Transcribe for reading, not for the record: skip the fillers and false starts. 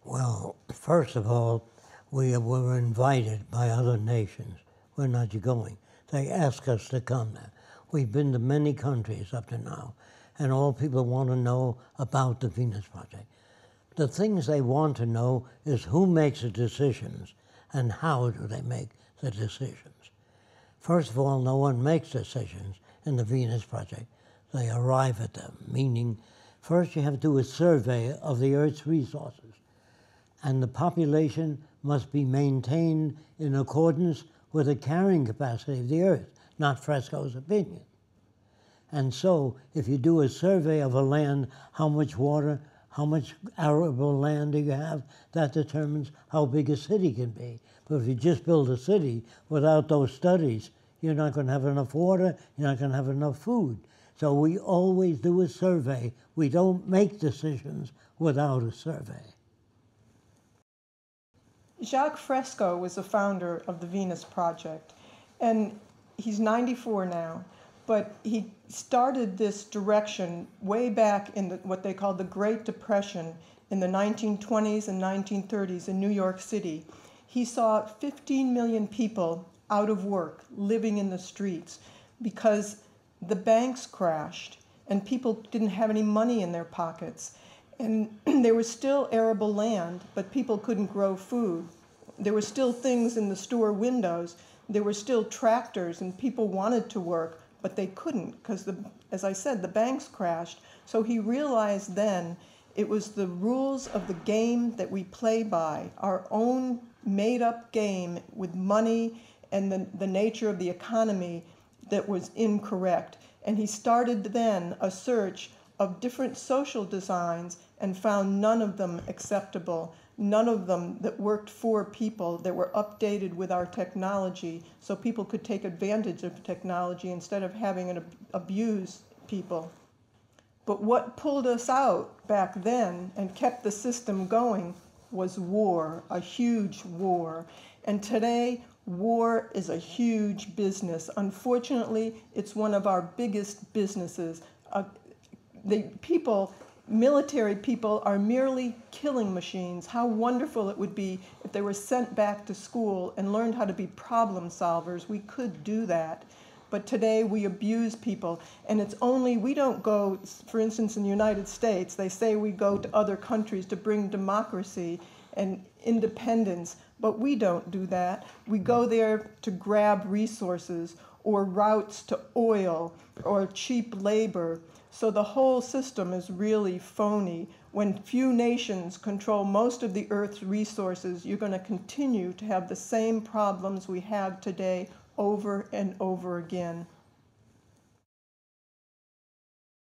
Well, first of all, we were invited by other nations. We're not going. They ask us to come there. We've been to many countries up to now, and all people want to know about the Venus Project. The things they want to know is who makes the decisions and how do they make the decisions. First of all, no one makes decisions in the Venus Project. They arrive at them, meaning first you have to do a survey of the Earth's resources, and the population must be maintained in accordance with the carrying capacity of the Earth, not Fresco's opinion. And so, if you do a survey of a land, how much water, how much arable land do you have, that determines how big a city can be. But if you just build a city without those studies, you're not going to have enough water, you're not going to have enough food. So we always do a survey. We don't make decisions without a survey. Jacques Fresco was the founder of the Venus Project, and he's 94 now, but he started this direction way back in what they call the Great Depression in the 1920s and 1930s in New York City. He saw 15 million people out of work, living in the streets, because the banks crashed and people didn't have any money in their pockets. And there was still arable land, but people couldn't grow food. There were still things in the store windows. There were still tractors, and people wanted to work, but they couldn't because, as I said, the banks crashed. So he realized then it was the rules of the game that we play by, our own made-up game with money and the nature of the economy that was incorrect. And he started then a search of different social designs and found none of them acceptable, none of them that worked for people, that were updated with our technology so people could take advantage of technology instead of having it abuse people. But what pulled us out back then and kept the system going was war, a huge war. And today, war is a huge business. Unfortunately, it's one of our biggest businesses. Military people are merely killing machines. How wonderful it would be if they were sent back to school and learned how to be problem solvers. We could do that. But today we abuse people, and it's only, we don't go, for instance, in the United States, they say we go to other countries to bring democracy and independence, but we don't do that. We go there to grab resources or routes to oil or cheap labor. So the whole system is really phony. When few nations control most of the Earth's resources, you're going to continue to have the same problems we have today over and over again.